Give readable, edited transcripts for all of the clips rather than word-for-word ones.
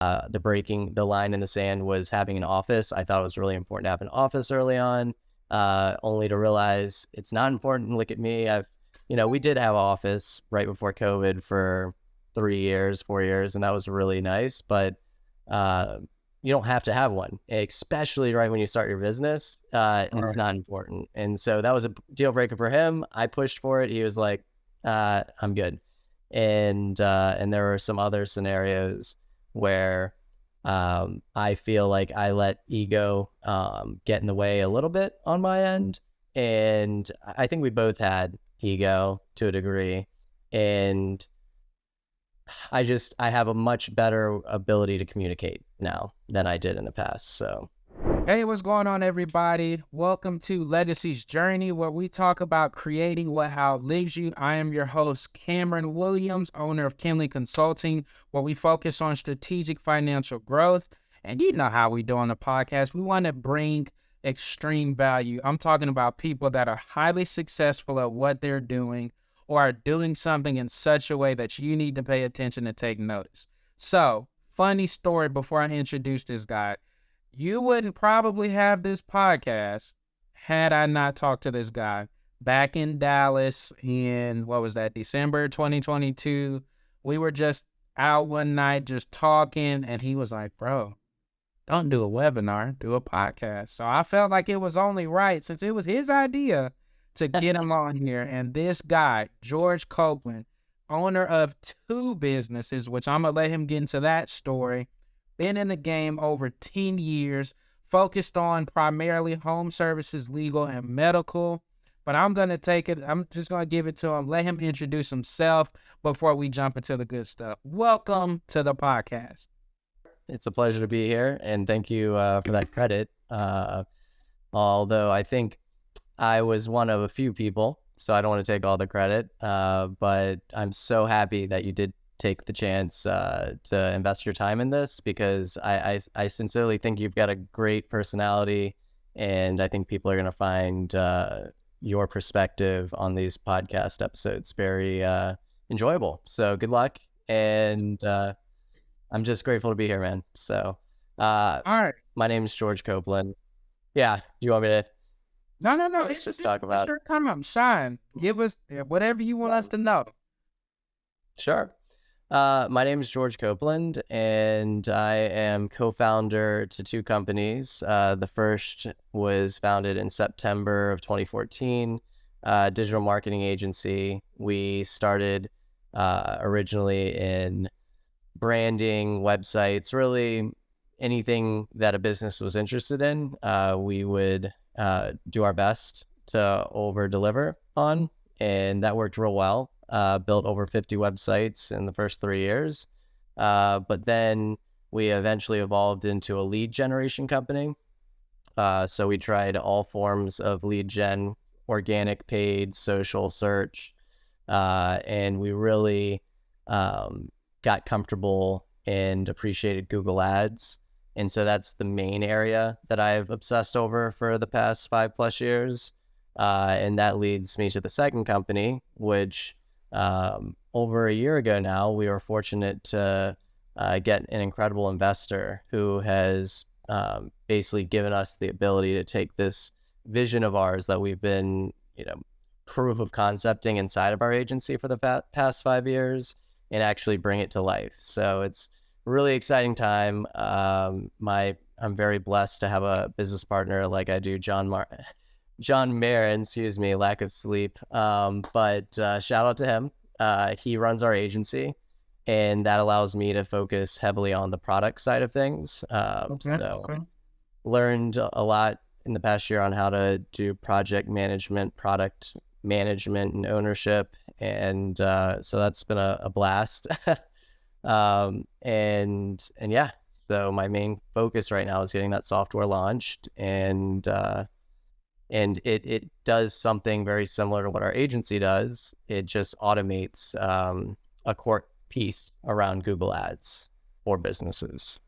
the line in the sand was having an office. I thought it was really important to have an office early on, only to realize it's not important. Look at me. We did have an office right before COVID for 3 years, 4 years, and that was really nice. But you don't have to have one, especially right when you start your business. It's not important. And so that was a deal breaker for him. I pushed for it. He was like, I'm good. And there were some other scenarios where I feel like I let ego get in the way a little bit on my end. And I think we both had ego to a degree. And I have a much better ability to communicate now than I did in the past. So, hey, what's going on, everybody? Welcome to Legacy's Journey, where we talk about creating what outlives you. I am your host, Cameron Williams, owner of Kinley Consulting, where we focus on strategic financial growth. And you know how we do on the podcast. We want to bring extreme value. I'm talking about people that are highly successful at what they're doing, or are doing something in such a way that you need to pay attention and take notice. So, funny story before I introduce this guy. You wouldn't probably have this podcast had I not talked to this guy back in Dallas in, December 2022. We were just out one night just talking, and he was like, bro, don't do a webinar, do a podcast. So I felt like it was only right, since it was his idea, to get him on here. And this guy, George Copeland, owner of 2 businesses, which I'm going to let him get into that story, been in the game over 10 years, focused on primarily home services, legal, and medical. But I'm just going to give it to him, let him introduce himself before we jump into the good stuff. Welcome to the podcast. It's a pleasure to be here, and thank you for that credit. Although I think I was one of a few people, so I don't want to take all the credit, but I'm so happy that you did take the chance to invest your time in this, because I sincerely think you've got a great personality, and I think people are going to find your perspective on these podcast episodes very enjoyable. So good luck, and I'm just grateful to be here, man. So all right. My name is George Copeland. Yeah, do you want me to? No. Let's just talk about it. Come on, shine. Give us whatever you want us to know. Sure. My name is George Copeland, and I am co-founder to 2 companies. The first was founded in September of 2014, digital marketing agency. We started originally in branding, websites, really anything that a business was interested in. We would do our best to over deliver on, and that worked real well. Built over 50 websites in the first 3 years. But then we eventually evolved into a lead generation company. So we tried all forms of lead gen, organic, paid, social, search, and we really got comfortable and appreciated Google Ads. And so that's the main area that I've obsessed over for the past 5+ years. And that leads me to the second company, which over a year ago now, we were fortunate to get an incredible investor who has basically given us the ability to take this vision of ours that we've been, proof of concepting inside of our agency for the past 5 years, and actually bring it to life. So it's a really exciting time. I'm very blessed to have a business partner like I do, John Marin, lack of sleep. But shout out to him. He runs our agency, and that allows me to focus heavily on the product side of things. Learned a lot in the past year on how to do project management, product management, and ownership. And so that's been a blast. And yeah, so my main focus right now is getting that software launched, and it does something very similar to what our agency does. It just automates a core piece around Google Ads for businesses.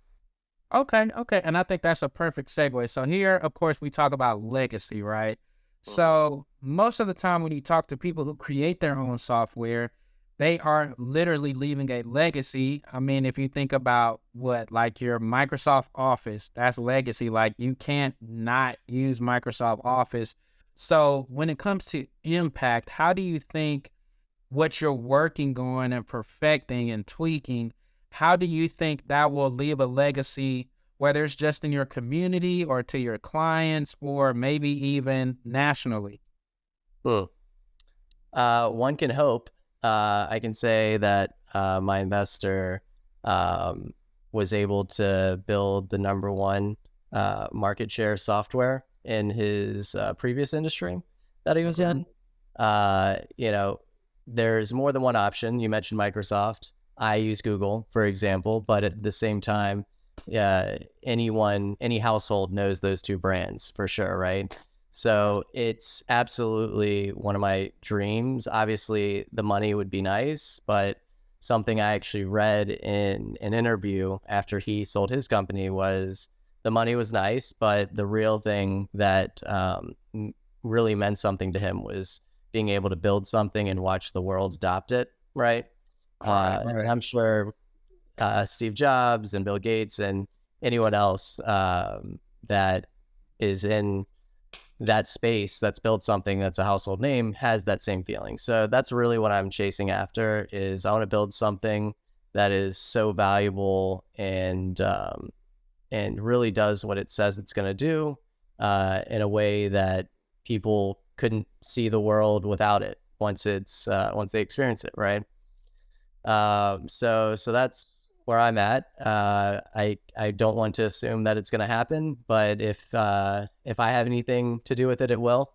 Okay. And I think that's a perfect segue. So here, of course, we talk about legacy, right? So most of the time when you talk to people who create their own software, they are literally leaving a legacy. I mean, if you think about what, like your Microsoft Office, that's legacy. Like you can't not use Microsoft Office. So when it comes to impact, how do you think what you're working on and perfecting and tweaking, how do you think that will leave a legacy, whether it's just in your community or to your clients or maybe even nationally? Hmm. One can hope. I can say that my investor um, was able to build the number one market share software in his previous industry that he was Okay. in. You know, there's more than one option. You mentioned Microsoft. I use Google, for example, but at the same time, any household knows those two brands for sure, right? So it's absolutely one of my dreams. Obviously, the money would be nice, but something I actually read in an interview after he sold his company was the money was nice, but the real thing that really meant something to him was being able to build something and watch the world adopt it, right? Right, And right. I'm sure Steve Jobs and Bill Gates and anyone else that is in that space that's built something that's a household name has that same feeling. So that's really what I'm chasing after is I want to build something that is so valuable and really does what it says it's going to do in a way that people couldn't see the world without it once they experience it, right? So that's where I'm at. I don't want to assume that it's going to happen, but if I have anything to do with it, it will.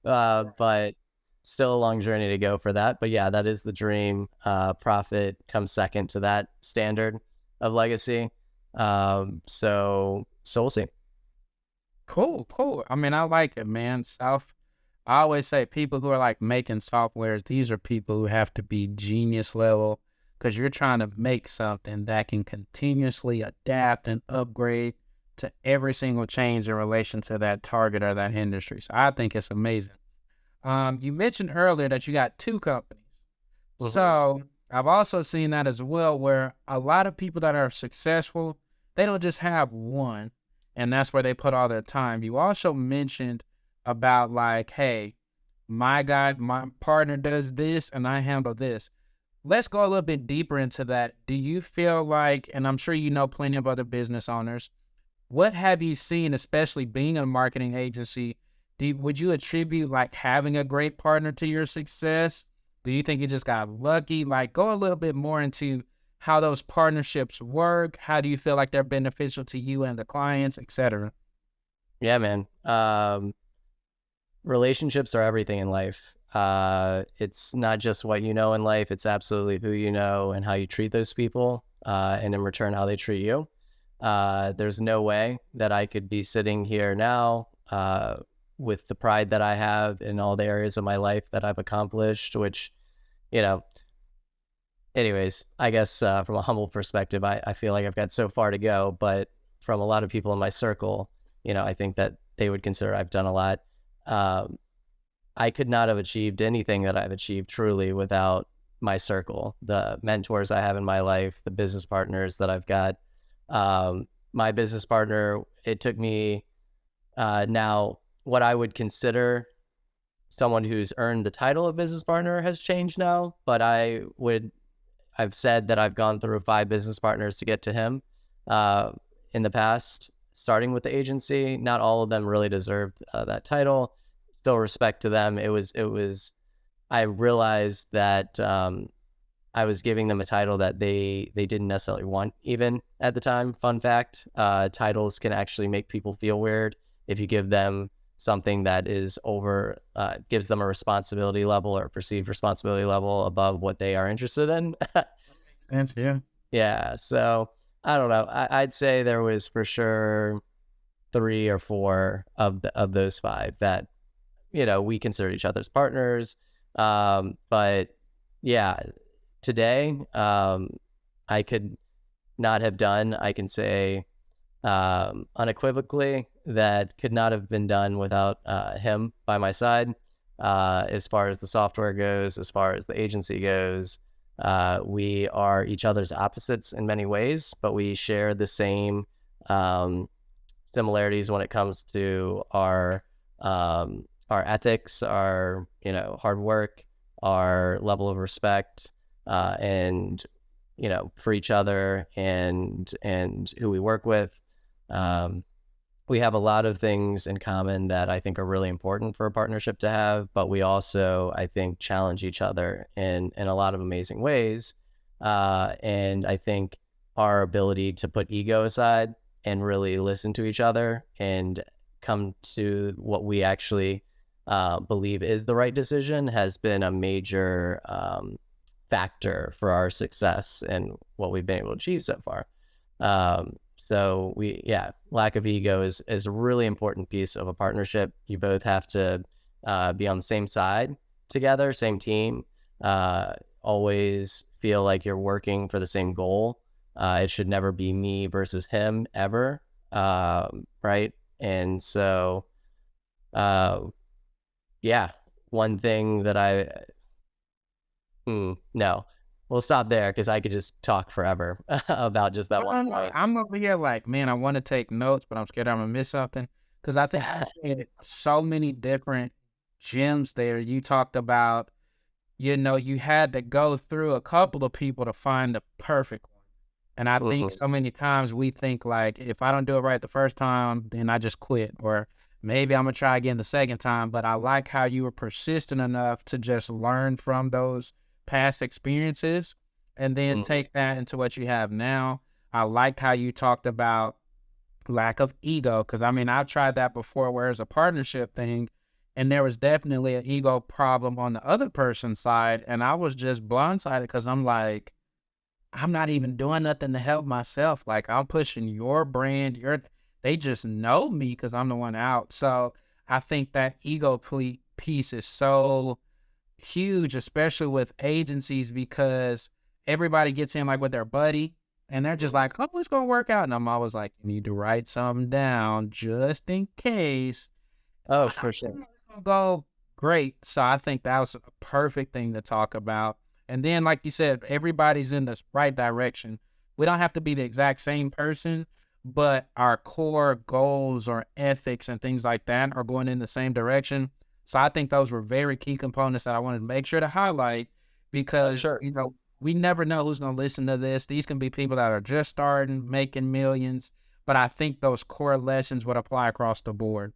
But still a long journey to go for that. But yeah, that is the dream. Profit comes second to that standard of legacy. So we'll see. Cool, cool. I mean, I like it, man. I always say people who are like making softwares, these are people who have to be genius level because you're trying to make something that can continuously adapt and upgrade to every single change in relation to that target or that industry. So I think it's amazing. You mentioned earlier that you got two companies. Hmm. So I've also seen that as well, where a lot of people that are successful, they don't just have one, and that's where they put all their time. You also mentioned about like, hey, my partner does this and I handle this. Let's go a little bit deeper into that. Do you feel like, and I'm sure you know plenty of other business owners, what have you seen, especially being a marketing agency? Would you attribute like having a great partner to your success? Do you think you just got lucky? Like, go a little bit more into how those partnerships work. How do you feel like they're beneficial to you and the clients, etc.? Yeah, man. Relationships are everything in life. It's not just what you know in life, it's absolutely who you know and how you treat those people, and in return, how they treat you. There's no way that I could be sitting here now with the pride that I have in all the areas of my life that I've accomplished, which, you know, anyways, I guess from a humble perspective, I feel like I've got so far to go, but from a lot of people in my circle, I think that they would consider I've done a lot. Um, I could not have achieved anything that I've achieved truly without my circle, the mentors I have in my life, the business partners that I've got. My business partner, it took me now what I would consider someone who's earned the title of business partner has changed now, but I've said that I've gone through 5 business partners to get to him uh, in the past, starting with the agency. Not all of them really deserved that title. Still respect to them. I realized that I was giving them a title that they didn't necessarily want even at the time. Fun fact, titles can actually make people feel weird if you give them something that is gives them a responsibility level or a perceived responsibility level above what they are interested in. Sense, yeah. Yeah, so I don't know. I'd say there was for sure 3 or 4 of those 5 that we consider each other's partners. But yeah, today, I could not have done, I can say unequivocally, that could not have been done without him by my side. as far as the software goes, as far as the agency goes. We are each other's opposites in many ways, but we share the same um, similarities when it comes to our ethics, our hard work, our level of respect, and for each other and who we work with. Um, we have a lot of things in common that I think are really important for a partnership to have, but we also, I think, challenge each other in a lot of amazing ways. And I think our ability to put ego aside and really listen to each other and come to what we actually believe is the right decision has been a major factor for our success and what we've been able to achieve so far. So lack of ego is a really important piece of a partnership. You both have to be on the same side together, same team. Always feel like you're working for the same goal. It should never be me versus him ever, right? And so, yeah, one thing that no, we'll stop there because I could just talk forever about just that one No, point. I'm over here like, man, I want to take notes, but I'm scared I'm gonna miss something because I think you said so many different gems there. You talked about, you had to go through a couple of people to find the perfect one. And I think Mhm. so many times we think like, if I don't do it right the first time, then I just quit, or maybe I'm gonna try again the second time. But I like how you were persistent enough to just learn from those past experiences and then Mhm. take that into what you have now. I liked how you talked about lack of ego, because I mean, I've tried that before where it's a partnership thing, and there was definitely an ego problem on the other person's side, and I was just blindsided because I'm like, I'm not even doing nothing to help myself. Like, I'm pushing your brand. They just know me because I'm the one out. So I think that piece is so huge, especially with agencies, because everybody gets in like with their buddy and they're just Mhm. like, oh, it's going to work out. And I'm always like, you need to write something down just in case. Oh, I for don't sure. know it's gonna go great. So I think that was a perfect thing to talk about. And then, like you said, everybody's in the right direction. We don't have to be the exact same person, but our core goals or ethics and things like that are going in the same direction. So I think those were very key components that I wanted to make sure to highlight because, Sure. we never know who's going to listen to this. These can be people that are just starting, making millions, but I think those core lessons would apply across the board.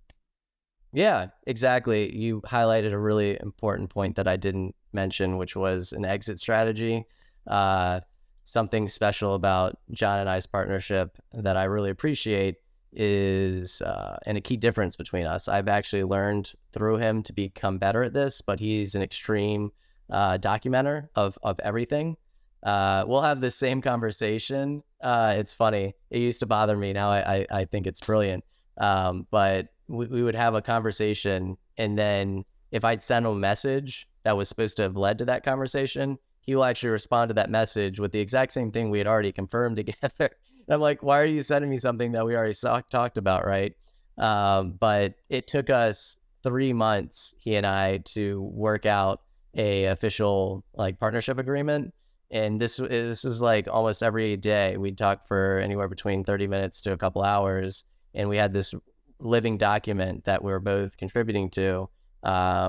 Yeah, exactly. You highlighted a really important point that I didn't mention, which was an exit strategy. Uh, Something special about John and I's partnership that I really appreciate is, and a key difference between us. I've actually learned through him to become better at this, but he's an extreme documenter of everything. We'll have the same conversation. It's funny. It used to bother me. Now I think it's brilliant. But we would have a conversation, and then if I'd send him a message that was supposed to have led to that conversation, he will actually respond to that message with the exact same thing we had already confirmed together. And I'm like, why are you sending me something that we already talked about, right? But it took us 3 months, he and I, to work out a official like partnership agreement. And this was like almost every day. We'd talk for anywhere between 30 minutes to a couple hours, and we had this living document that we were both contributing to,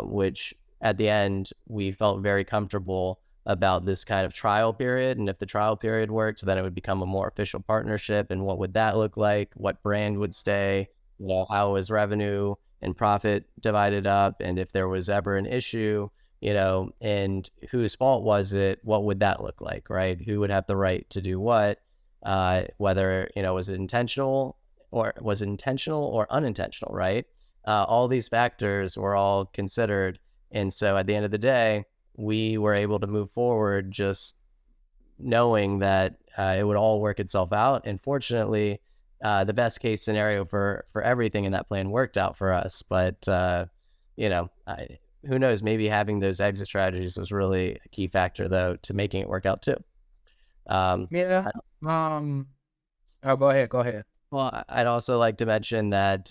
which at the end we felt very comfortable about this kind of trial period. And if the trial period worked, then it would become a more official partnership. And what would that look like? What brand would stay? How was revenue and profit divided up? And if there was ever an issue, and whose fault was it? What would that look like, right? Who would have the right to do what? Whether, was it intentional or unintentional, right? All these factors were all considered. And so at the end of the day, we were able to move forward just knowing that it would all work itself out. And fortunately, the best case scenario for everything in that plan worked out for us. But, you know, I, who knows, maybe having those exit strategies was really a key factor, though, to making it work out too. Um, Yeah. Oh, go ahead. Go ahead. I'd also like to mention that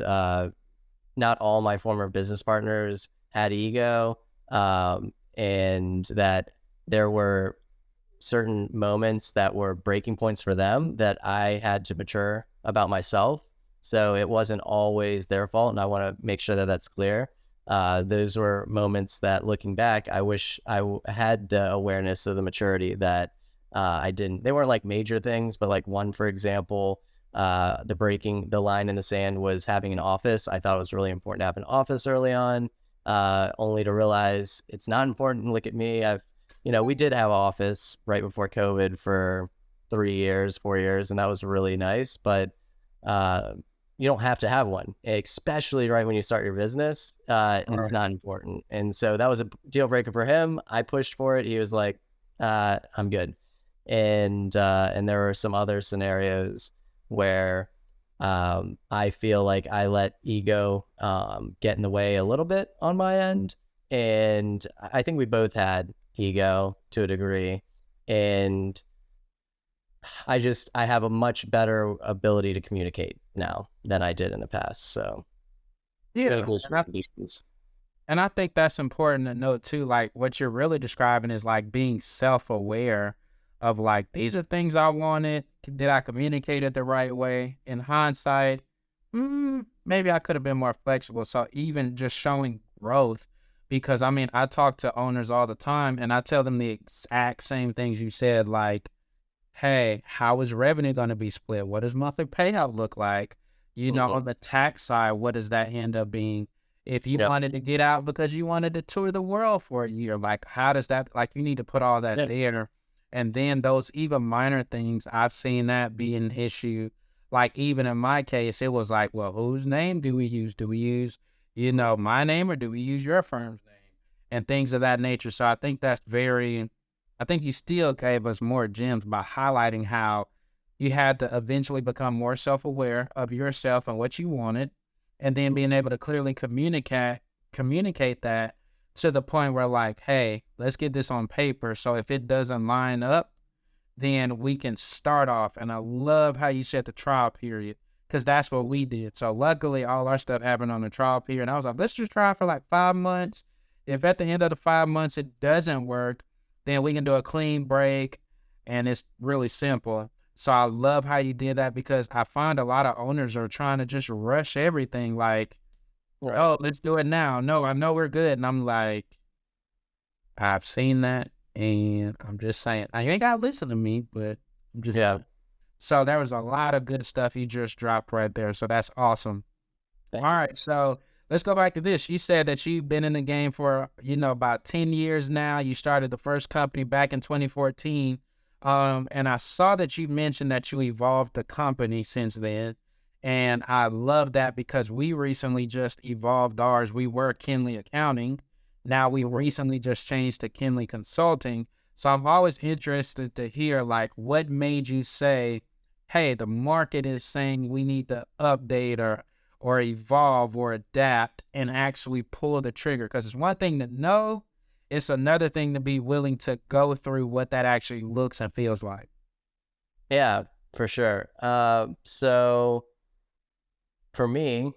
not all my former business partners had ego, and that there were certain moments that were breaking points for them that I had to mature about myself. So it wasn't always their fault, and I want to make sure that that's clear. Those were moments that, looking back, I wish had the awareness of the maturity that I didn't. They weren't like major things, but like one, for example, breaking the line in the sand was having an office. I thought it was really important to have an office early on, only to realize it's not important. Look at me. We did have an office right before COVID for 3 years, 4 years, and that was really nice. But you don't have to have one, especially right when you start your business. It's not important. And so that was a deal breaker for him. I pushed for it. He was like, I'm good. And there were some other scenarios where I feel like I let ego get in the way a little bit on my end. And I think we both had ego to a degree. And I have a much better ability to communicate now than I did in the past. So Yeah. And I think that's important to note too. Like what you're really describing is like being self-aware of like, these are things I wanted. Did I communicate it the right way? In hindsight, maybe I could have been more flexible. So even just showing growth, because I mean, I talk to owners all the time and I tell them the exact same things you said, like, hey, how is revenue going to be split? What does monthly payout look like? On the tax side, what does that end up being? If you wanted to get out because you wanted to tour the world for a year, like how does that, like you need to put all that there. And then those even minor things, I've seen that be an issue. Like even in my case, it was like, well, whose name do we use? Do we use, my name, or do we use your firm's name? And things of that nature. So I think I think you still gave us more gems by highlighting how you had to eventually become more self-aware of yourself and what you wanted, and then being able to clearly communicate that to the point where like, hey, let's get this on paper. So if it doesn't line up, then we can start off. And I love how you said the trial period, because that's what we did. So luckily all our stuff happened on the trial period. And I was like, let's just try for like 5 months. If at the end of the 5 months it doesn't work, then we can do a clean break, and it's really simple. So I love how you did that, because I find a lot of owners are trying to just rush everything like, oh, let's do it now. No, I know we're good. And I'm like, I've seen that, and I'm just saying, you ain't got to listen to me, but I'm just saying. So there was a lot of good stuff you just dropped right there. So that's awesome. All right, so let's go back to this. You said that you've been in the game for, about 10 years now. You started the first company back in 2014. And I saw that you mentioned that you evolved the company since then. And I love that, because we recently just evolved ours. We were Kinley Accounting. Now we recently just changed to Kinley Consulting. So I'm always interested to hear, like, what made you say, hey, the market is saying we need to update or evolve or adapt, and actually pull the trigger. Because it's one thing to know, it's another thing to be willing to go through what that actually looks and feels like. Yeah, for sure. So for me,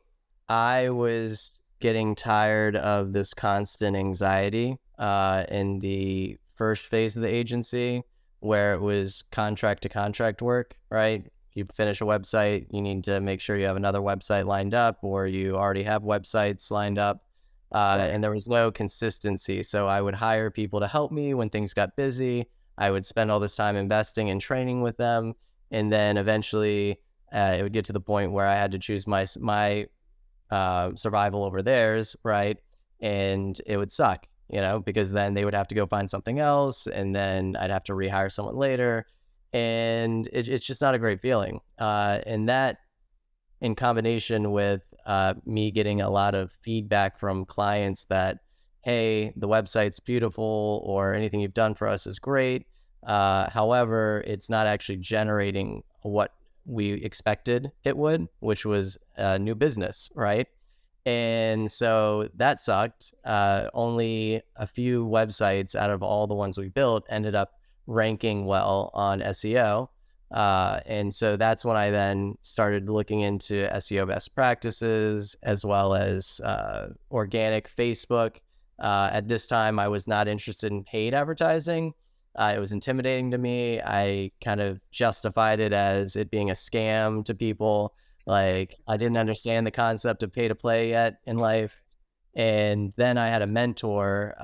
I was getting tired of this constant anxiety in the first phase of the agency, where it was contract to contract work, right? You finish a website, you need to make sure you have another website lined up, or you already have websites lined up. And there was no consistency. So I would hire people to help me when things got busy. I would spend all this time investing in training with them. And then eventually it would get to the point where I had to choose my survival over theirs, right? And it would suck, because then they would have to go find something else, and then I'd have to rehire someone later. And it's just not a great feeling. And that, in combination with me getting a lot of feedback from clients that, hey, the website's beautiful, or anything you've done for us is great. However, it's not actually generating what we expected it would, which was new business, right? And so that sucked. Only a few websites out of all the ones we built ended up ranking well on SEO. And so that's when I then started looking into SEO best practices, as well as organic Facebook. At this time, I was not interested in paid advertising. It was intimidating to me. I kind of justified it as it being a scam to people. Like, I didn't understand the concept of pay to play yet in life. And then I had a mentor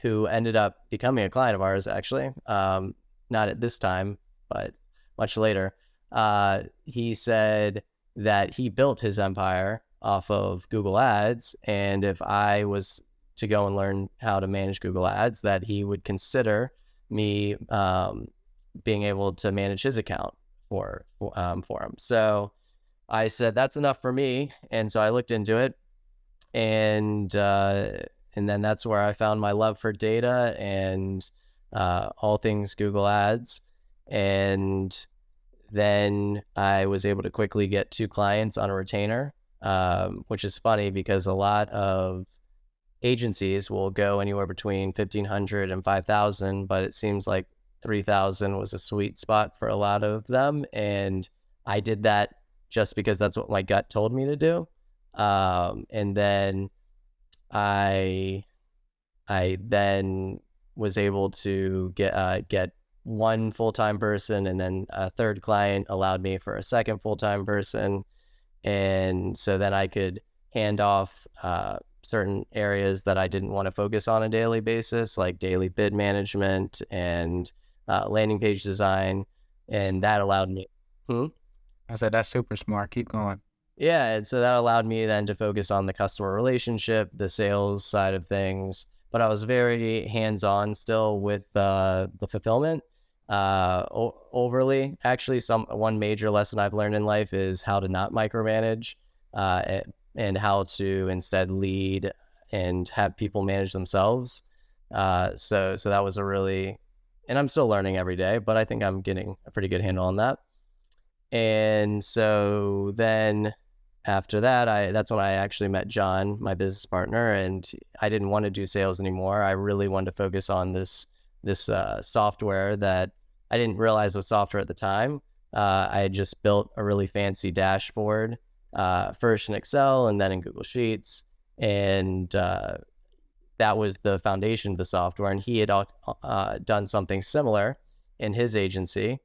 who ended up becoming a client of ours, actually. Not at this time, but much later. He said that he built his empire off of Google Ads, and if I was to go and learn how to manage Google Ads, that he would consider me being able to manage his account for him. So I said that's enough for me, and so I looked into it, and then that's where I found my love for data and all things Google Ads. And then I was able to quickly get 2 clients on a retainer, which is funny because a lot of agencies will go anywhere between 1,500 and 5,000, but it seems like 3,000 was a sweet spot for a lot of them. And I did that just because that's what my gut told me to do. And then I then was able to get one full-time person, and then a third client allowed me for a second full-time person. And so then I could hand off certain areas that I didn't want to focus on a daily basis, like daily bid management and landing page design. And that allowed me. I said, that's super smart. Keep going. Yeah, and so that allowed me then to focus on the customer relationship, the sales side of things. But I was very hands-on still with the fulfillment. Overly, actually, one major lesson I've learned in life is how to not micromanage, and how to instead lead and have people manage themselves. So that was and I'm still learning every day, but I think I'm getting a pretty good handle on that. And so then after that, that's when I actually met John, my business partner, and I didn't want to do sales anymore. I really wanted to focus on this software that I didn't realize was software at the time. I had just built a really fancy dashboard, first in Excel and then in Google Sheets, and that was the foundation of the software. And he had done something similar in his agency.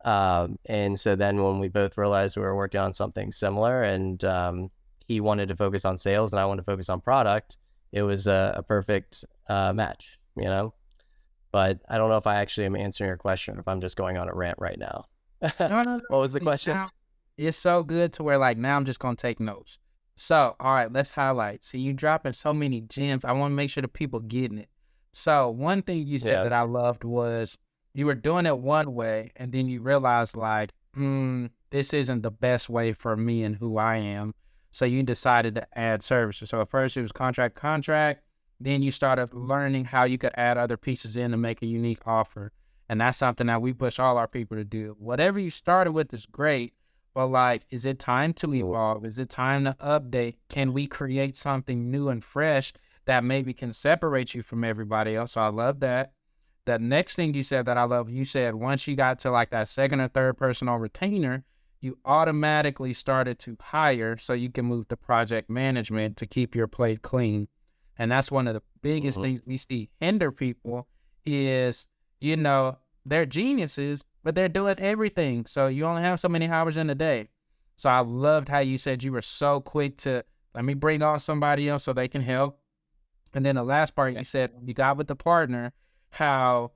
And so then when we both realized we were working on something similar, and he wanted to focus on sales and I wanted to focus on product, it was a perfect match, But I don't know if I actually am answering your question or if I'm just going on a rant right now. No. What was the question? Now, it's so good to where now I'm just going to take notes. So, all right, let's highlight. See, you dropping so many gems. I want to make sure the people getting it. So one thing you said that I loved was you were doing it one way, and then you realized this isn't the best way for me and who I am. So you decided to add services. So at first it was contract. Then you started learning how you could add other pieces in to make a unique offer. And that's something that we push all our people to do. Whatever you started with is great, but is it time to evolve? Is it time to update? Can we create something new and fresh that maybe can separate you from everybody else? So I love that. The next thing you said that I love, you said once you got to that second or third person on retainer, you automatically started to hire so you can move to project management to keep your plate clean. And that's one of the biggest things we see hinder people is, they're geniuses, but they're doing everything. So you only have so many hours in a day. So I loved how you said you were so quick to let me bring on somebody else so they can help. And then the last part you said, you got with the partner, how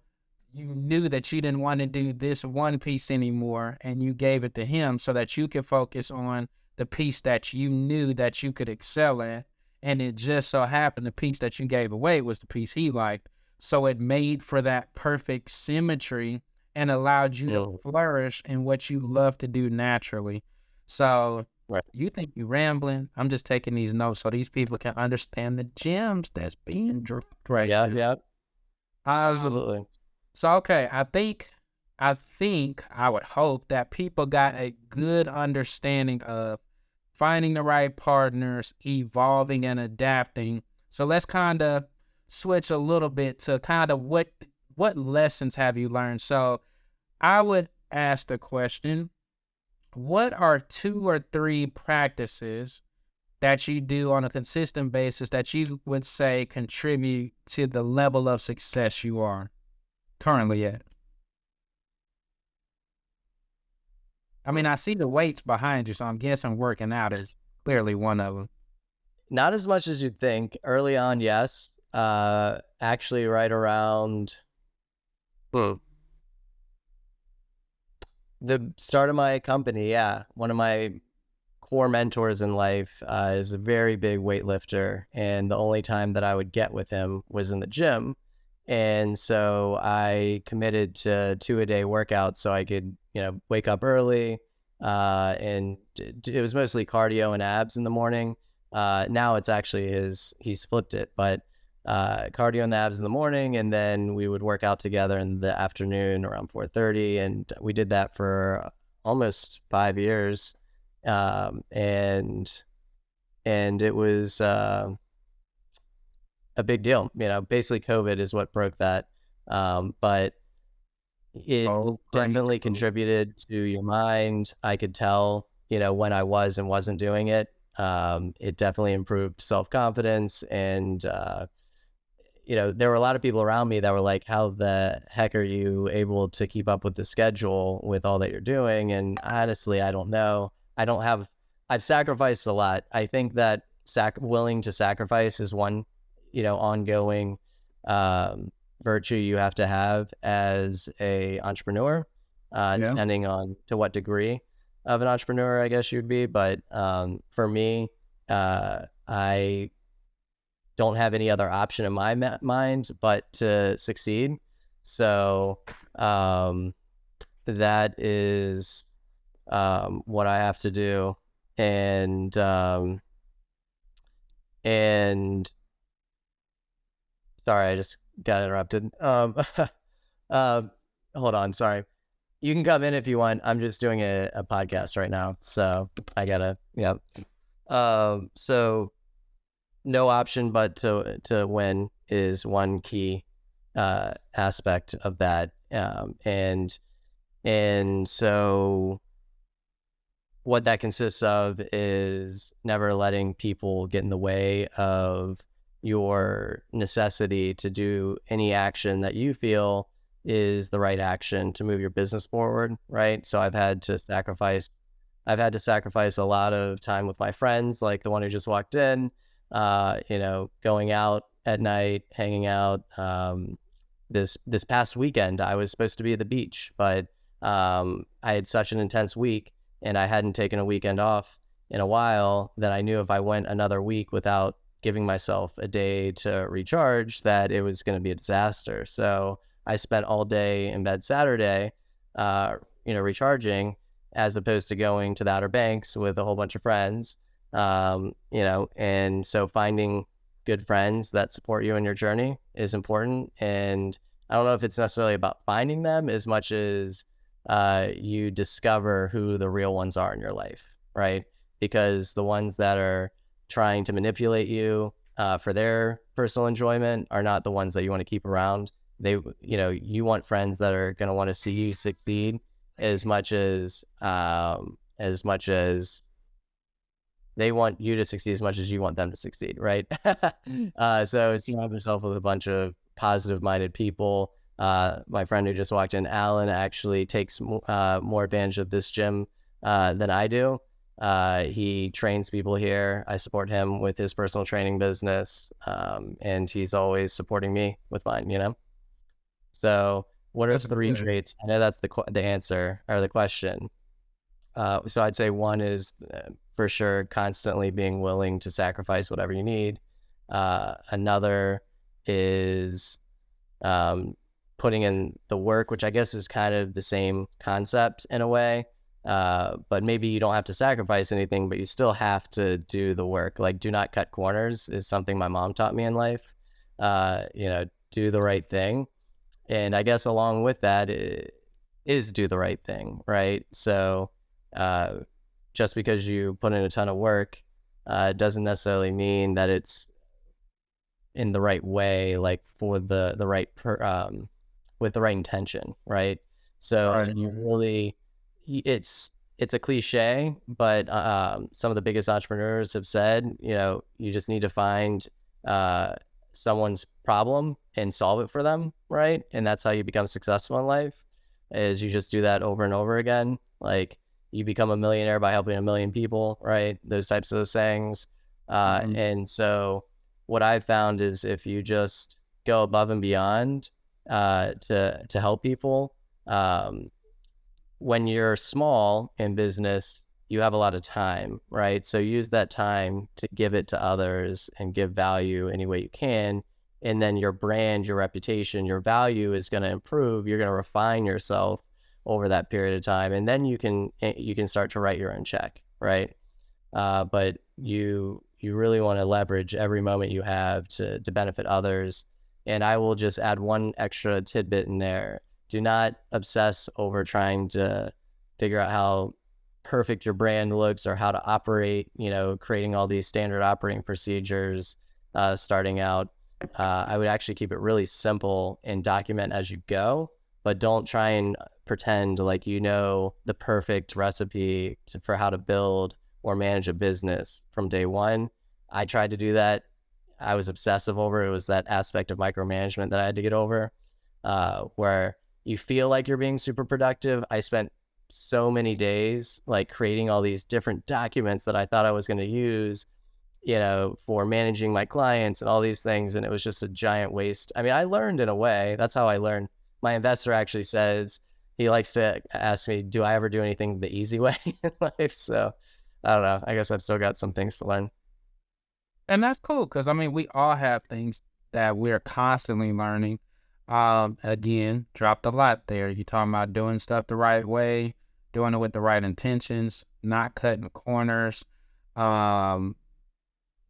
you knew that you didn't want to do this one piece anymore, and you gave it to him so that you could focus on the piece that you knew that you could excel at. And it just so happened the piece that you gave away was the piece he liked. So it made for that perfect symmetry and allowed you to flourish in what you love to do naturally. So you think you're rambling. I'm just taking these notes so these people can understand the gems that's being dropped right now. Yeah. Absolutely. So, okay, I would hope that people got a good understanding of finding the right partners, evolving and adapting. So let's kind of switch a little bit to kind of what lessons have you learned? So I would ask the question, what are 2 or 3 practices that you do on a consistent basis that you would say contribute to the level of success you are currently at? I mean, I see the weights behind you, so I'm guessing working out is clearly one of them. Not as much as you'd think. Early on, yes. Actually, right around the start of my company, yeah, one of my core mentors in life is a very big weightlifter, and the only time that I would get with him was in the gym. And so I committed to 2-a-day workouts so I could, wake up early, and it was mostly cardio and abs in the morning. Now it's actually he's flipped it, but cardio and the abs in the morning, and then we would work out together in the afternoon around 4:30, and we did that for almost 5 years. And it was a big deal. Basically COVID is what broke that. But it definitely contributed to your mind. I could tell, when I was and wasn't doing it. It definitely improved self-confidence, and there were a lot of people around me that were like, how the heck are you able to keep up with the schedule with all that you're doing? And honestly, I don't know. I've sacrificed a lot. I think that willing to sacrifice is one, ongoing virtue you have to have as a entrepreneur, depending on to what degree of an entrepreneur, I guess you'd be. But for me, I don't have any other option in my mind but to succeed. So that is what I have to do. And sorry, I just got interrupted. Hold on, sorry. You can come in if you want. I'm just doing a podcast right now, so I gotta, yeah. So no option but to win is one key aspect of that. And so what that consists of is never letting people get in the way of your necessity to do any action that you feel is the right action to move your business forward, right? So I've had to sacrifice a lot of time with my friends, like the one who just walked in, going out at night, hanging out. This past weekend, I was supposed to be at the beach, but I had such an intense week, and I hadn't taken a weekend off in a while, that I knew if I went another week without giving myself a day to recharge, that it was going to be a disaster. So I spent all day in bed Saturday, recharging, as opposed to going to the Outer Banks with a whole bunch of friends. And so finding good friends that support you in your journey is important. And I don't know if it's necessarily about finding them as much as you discover who the real ones are in your life, right? Because the ones that are trying to manipulate you for their personal enjoyment are not the ones that you want to keep around. You want friends that are going to want to see you succeed as much as they want you to succeed as much as you want them to succeed, right? So surround yourself with a bunch of positive-minded people. My friend who just walked in, Alan, actually takes more advantage of this gym than I do. He trains people here. I support him with his personal training business, and he's always supporting me with mine. So what are the three traits? I know that's the answer or the question. So I'd say one is for sure constantly being willing to sacrifice whatever you need. Another is putting in the work, which I guess is kind of the same concept in a way. But maybe you don't have to sacrifice anything, but you still have to do the work. Like, do not cut corners is something my mom taught me in life. Do the right thing. And I guess along with that is do the right thing, right? So just because you put in a ton of work doesn't necessarily mean that it's in the right way, like for the right with the right intention, right? So you really, it's it's a cliche, but some of the biggest entrepreneurs have said, you just need to find uh, someone's problem and solve it for them, right? And that's how you become successful in life, is you just do that over and over again. Like, you become a millionaire by helping a million people, right? Those types of sayings. Mhm. And so what I've found is if you just go above and beyond to help people, when you're small in business, you have a lot of time, right? So use that time to give it to others and give value any way you can. And then your brand, your reputation, your value is going to improve. You're going to refine yourself over that period of time. And then you can start to write your own check, right? But you really want to leverage every moment you have to benefit others. And I will just add one extra tidbit in there. Do not obsess over trying to figure out how perfect your brand looks or how to operate, creating all these standard operating procedures starting out. I would actually keep it really simple and document as you go, but don't try and pretend like the perfect recipe for how to build or manage a business from day one. I tried to do that. I was obsessive over it. It was that aspect of micromanagement that I had to get over, where you feel like you're being super productive. I spent so many days like creating all these different documents that I thought I was going to use, for managing my clients and all these things. And it was just a giant waste. I mean, I learned in a way. That's how I learned. My investor actually says he likes to ask me, do I ever do anything the easy way in life? So I don't know. I guess I've still got some things to learn. And that's cool because I mean, we all have things that we're constantly learning. Again, dropped a lot there. You talking about doing stuff the right way, doing it with the right intentions, not cutting corners. Um,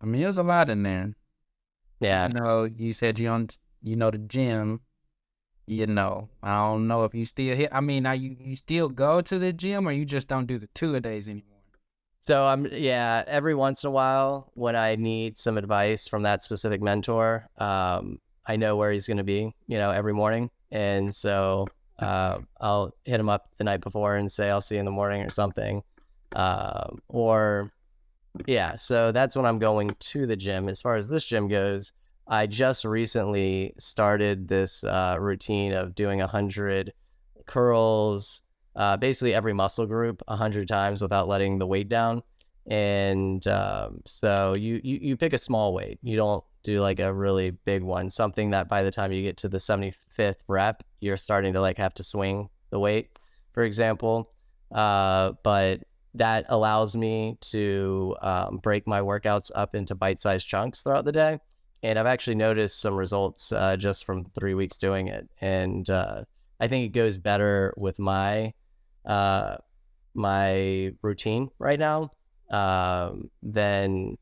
I mean, there's a lot in there. Yeah. You said the gym. I don't know if you still hit. I mean, now you still go to the gym, or you just don't do the 2-a-days anymore. So every once in a while when I need some advice from that specific mentor, I know where he's going to be, every morning. And so I'll hit him up the night before and say, I'll see you in the morning or something. So that's when I'm going to the gym. As far as this gym goes, I just recently started this routine of doing 100 curls, basically every muscle group 100 times without letting the weight down. And so you pick a small weight. You don't do like a really big one, something that by the time you get to the 75th rep, you're starting to like have to swing the weight, for example. But that allows me to break my workouts up into bite-sized chunks throughout the day. And I've actually noticed some results just from 3 weeks doing it. And I think it goes better with my routine right now than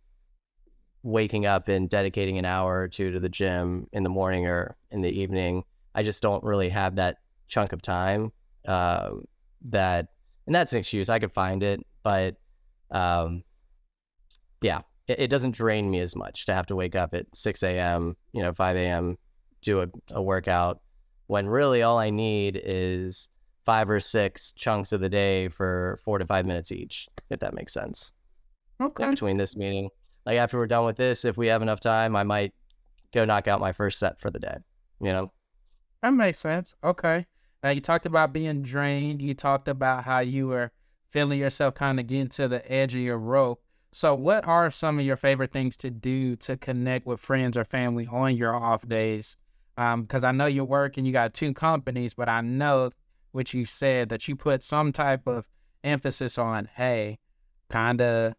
waking up and dedicating an hour or two to the gym in the morning or in the evening. I just don't really have that chunk of time and that's an excuse. I could find it, but it doesn't drain me as much to have to wake up at 6 a.m., 5 a.m., do a workout, when really all I need is 5 or 6 chunks of the day for 4 to 5 minutes each, if that makes sense. Okay. Between this meeting, like after we're done with this, if we have enough time, I might go knock out my first set for the day, That makes sense. Okay. Now you talked about being drained. You talked about how you were feeling yourself kind of getting to the edge of your rope. So what are some of your favorite things to do to connect with friends or family on your off days? Because I know you work and you got 2 companies, but I know what you said that you put some type of emphasis on, hey, kind of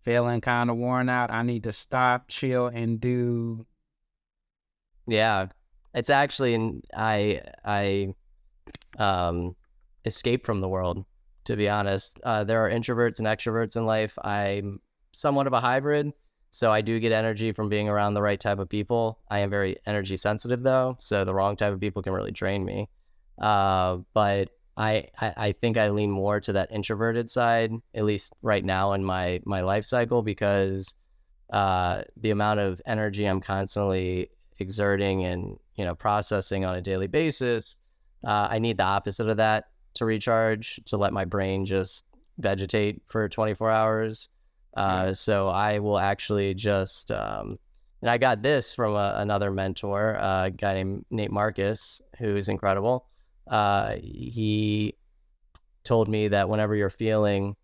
feeling kind of worn out. I need to stop, chill, and do. Yeah, it's actually I escape from the world, to be honest. There are introverts and extroverts in life. I'm somewhat of a hybrid, so I do get energy from being around the right type of people. I am very energy sensitive though, so the wrong type of people can really drain me. But I think I lean more to that introverted side, at least right now in my life cycle, because the amount of energy I'm constantly exerting and processing on a daily basis, I need the opposite of that to recharge, to let my brain just vegetate for 24 hours. So I will actually just, and I got this from another mentor, a guy named Nate Marcus, who is incredible. He told me that whenever you're feeling,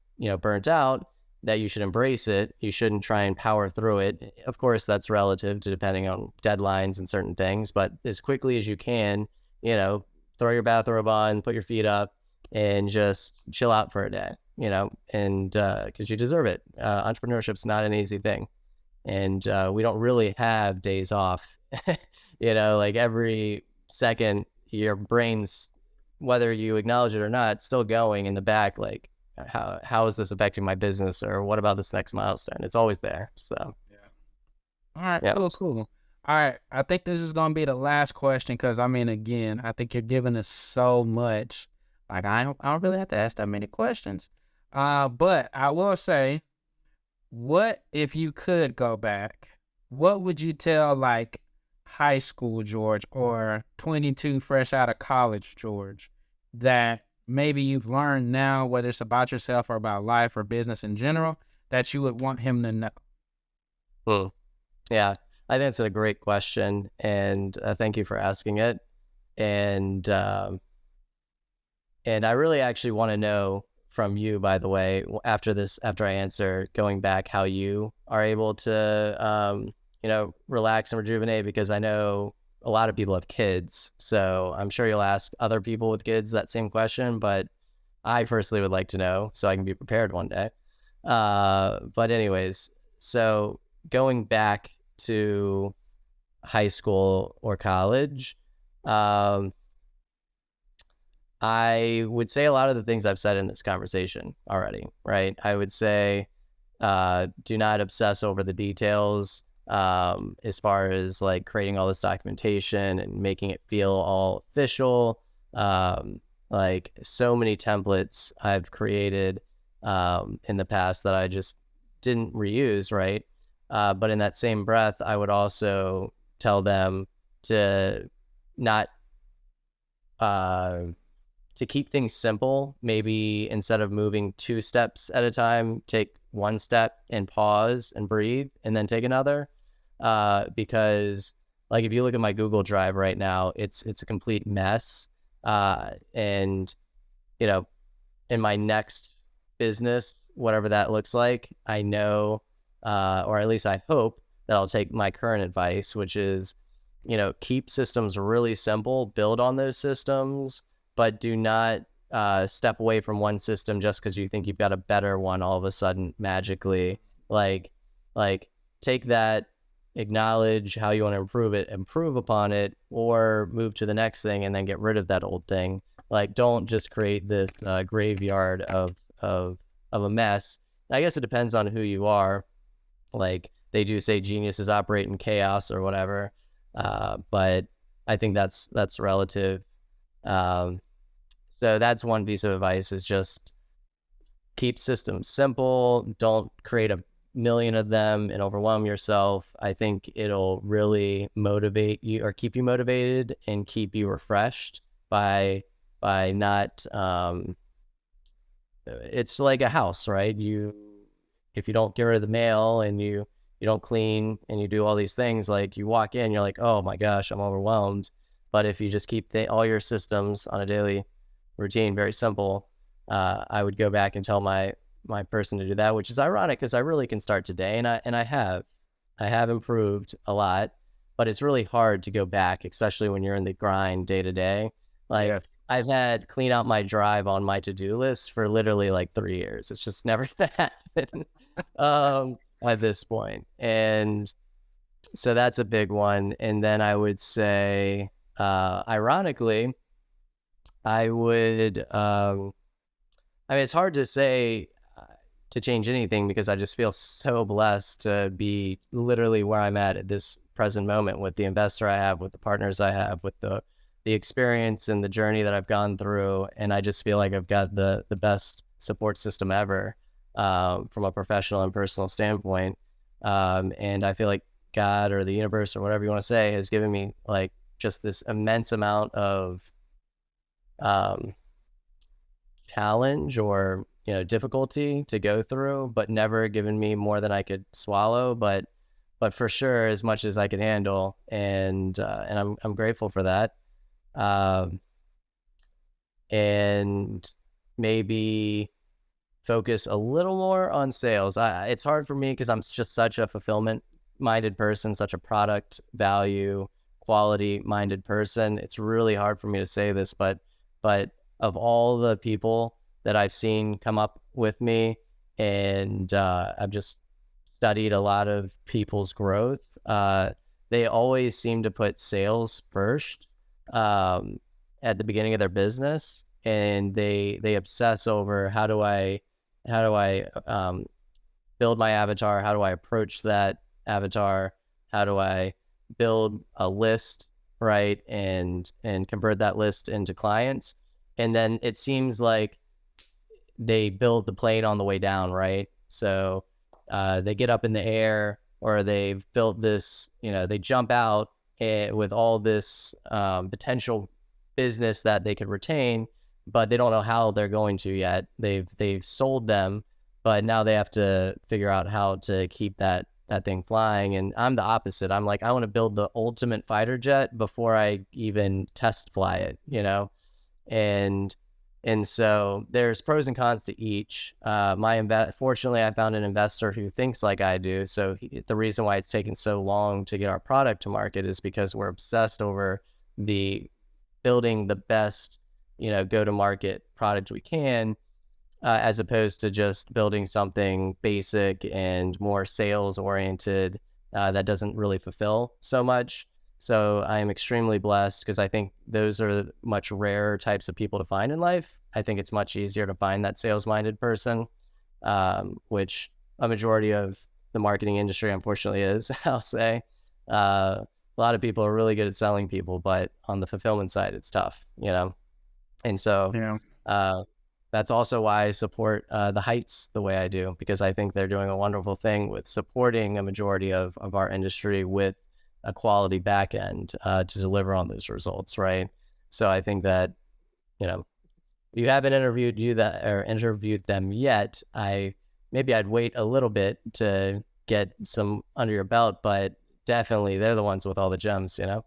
burnt out, that you should embrace it. You shouldn't try and power through it. Of course, that's relative to depending on deadlines and certain things, but as quickly as you can, throw your bathrobe on, put your feet up, and just chill out for a day, and because you deserve it. Entrepreneurship's not an easy thing. And we don't really have days off. Like every second, your brain's, whether you acknowledge it or not, it's still going in the back, like, how is this affecting my business, or what about this next milestone? It's always there. So Yeah. All right, yeah. cool. All right, I think this is gonna be the last question because again, I think you're giving us so much. Like I don't really have to ask that many questions. But I will say, what if you could go back? What would you tell like high school George or 22 fresh out of college George that maybe you've learned now, whether it's about yourself or about life or business in general, that you would want him to know? Hmm. Yeah, I think it's a great question, and thank you for asking it. And I really actually want to know from you, by the way, after I answer, going back, how you are able to, relax and rejuvenate, because I know a lot of people have kids. So I'm sure you'll ask other people with kids that same question, but I personally would like to know so I can be prepared one day. But anyways, so going back to high school or college, I would say a lot of the things I've said in this conversation already, right? I would say, do not obsess over the details, as far as like creating all this documentation and making it feel all official. Like so many templates I've created in the past that I just didn't reuse, right? But in that same breath, I would also tell them to not to keep things simple. Maybe instead of moving 2 steps at a time, take 1 step and pause and breathe, and then take another. Because like if you look at my Google Drive right now, it's a complete mess. And in my next business, whatever that looks like, I know, or at least I hope that I'll take my current advice, which is, keep systems really simple, build on those systems, but do not step away from one system just because you think you've got a better one all of a sudden magically. Like take that, acknowledge how you want to improve it, improve upon it, or move to the next thing and then get rid of that old thing. Like, don't just create this graveyard of a mess. I guess it depends on who you are. Like, they do say geniuses operate in chaos or whatever, but I think that's relative. So that's one piece of advice, is just keep systems simple. Don't create a million of them and overwhelm yourself. I think it'll really motivate you, or keep you motivated and keep you refreshed by not, it's like a house, right? If you don't get rid of the mail and you don't clean and you do all these things, like you walk in, you're like, oh my gosh, I'm overwhelmed. But if you just keep all your systems on a daily routine very simple, I would go back and tell my person to do that, which is ironic because I really can start today, and I have improved a lot, but it's really hard to go back, especially when you're in the grind day to day. Like, yes. I've had clean out my drive on my to-do list for literally like 3 years. It's just never happened at this point. And so that's a big one. And then I would say, ironically, I would, I mean, it's hard to say to change anything, because I just feel so blessed to be literally where I'm at this present moment, with the investor I have, with the partners I have, with the experience and the journey that I've gone through. And I just feel like I've got the best support system ever, from a professional and personal standpoint. And I feel like God, or the universe, or whatever you want to say, has given me like just this immense amount of challenge, or difficulty to go through, but never given me more than I could swallow. But for sure, as much as I could handle, and I'm grateful for that. Um, and maybe focus a little more on sales. It's hard for me because I'm just such a fulfillment minded person, such a product value, quality minded person. It's really hard for me to say this, but of all the people that I've seen come up with me, and I've just studied a lot of people's growth, they always seem to put sales first at the beginning of their business, and they obsess over how do I build my avatar? How do I approach that avatar? How do I build a list, right, and convert that list into clients? And then it seems like they build the plane on the way down, right? So they get up in the air, or they've built this, they jump out with all this potential business that they could retain, but they don't know how they're going to yet. They've sold them, but now they have to figure out how to keep that thing flying. And I'm the opposite. I'm like, I want to build the ultimate fighter jet before I even test fly it, and so there's pros and cons to each. Fortunately, I found an investor who thinks like I do. So the reason why it's taken so long to get our product to market is because we're obsessed over the building the best, go-to-market product we can, as opposed to just building something basic and more sales-oriented that doesn't really fulfill so much. So I am extremely blessed because I think those are much rarer types of people to find in life. I think it's much easier to find that sales-minded person, which a majority of the marketing industry, unfortunately, is, I'll say. A lot of people are really good at selling people, but on the fulfillment side, it's tough, And so that's also why I support the Heights the way I do, because I think they're doing a wonderful thing with supporting a majority of our industry with a quality back end to deliver on those results, right? So I think that, you haven't interviewed them yet. Maybe I'd wait a little bit to get some under your belt, but definitely they're the ones with all the gems, No.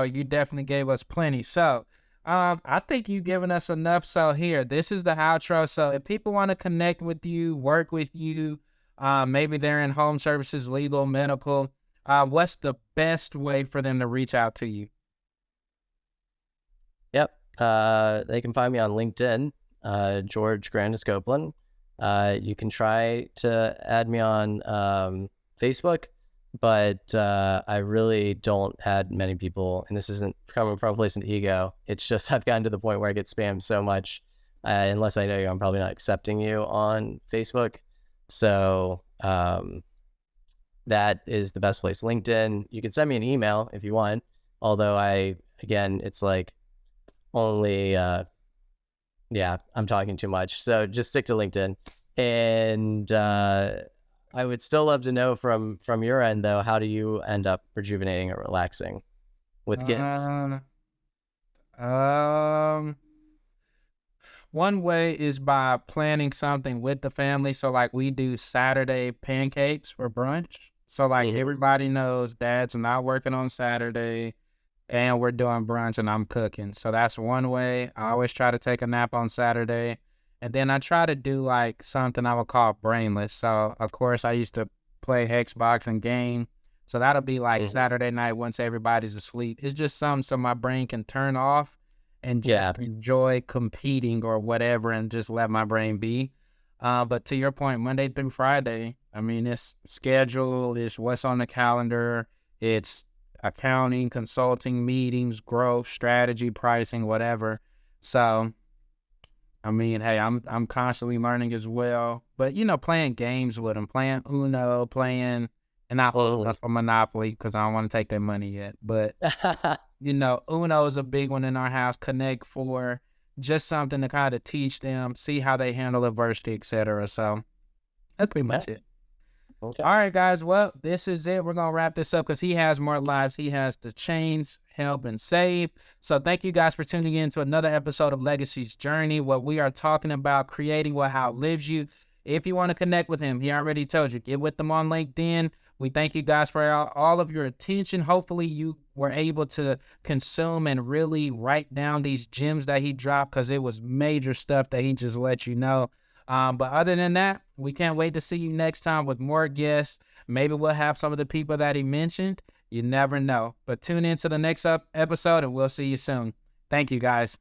You definitely gave us plenty. So I think you've given us enough. So here, this is the outro. So if people want to connect with you, work with you, maybe they're in home services, legal, medical, what's the best way for them to reach out to you? Yep. They can find me on LinkedIn, George Grandis Copeland. You can try to add me on Facebook, but I really don't add many people, and this isn't coming from a place of ego. It's just I've gotten to the point where I get spammed so much. Unless I know you, I'm probably not accepting you on Facebook. So that is the best place. LinkedIn, you can send me an email if you want, although it's like only, I'm talking too much. So just stick to LinkedIn. And I would still love to know from your end, though, how do you end up rejuvenating or relaxing with kids? One way is by planning something with the family. So like we do Saturday pancakes for brunch. So like everybody knows dad's not working on Saturday and we're doing brunch and I'm cooking. So that's one way. I always try to take a nap on Saturday. And then I try to do like something I would call brainless. So of course I used to play Xbox and game. So that'll be like Saturday night once everybody's asleep. It's just something so my brain can turn off and just enjoy competing or whatever and just let my brain be. But to your point, Monday through Friday, I mean, it's schedule, it's what's on the calendar, it's accounting, consulting, meetings, growth, strategy, pricing, whatever. So, I mean, hey, I'm constantly learning as well. But, playing games with them, playing Uno, and not for Monopoly because I don't want to take their money yet. But, Uno is a big one in our house. Connect Four, just something to kind of teach them, see how they handle adversity, etc. So that's pretty much it. Okay. All right, guys. Well, this is it. We're going to wrap this up because he has more lives he has to change. help, and save. So thank you guys for tuning in to another episode of Legacy's Journey, where we are talking about creating what outlives you. If you want to connect with him, he already told you, get with him on LinkedIn. We thank you guys for all of your attention. Hopefully you were able to consume and really write down these gems that he dropped, because it was major stuff that he just let you know. But other than that, we can't wait to see you next time with more guests. Maybe we'll have some of the people that he mentioned. You never know. But tune in to the next episode, and we'll see you soon. Thank you, guys.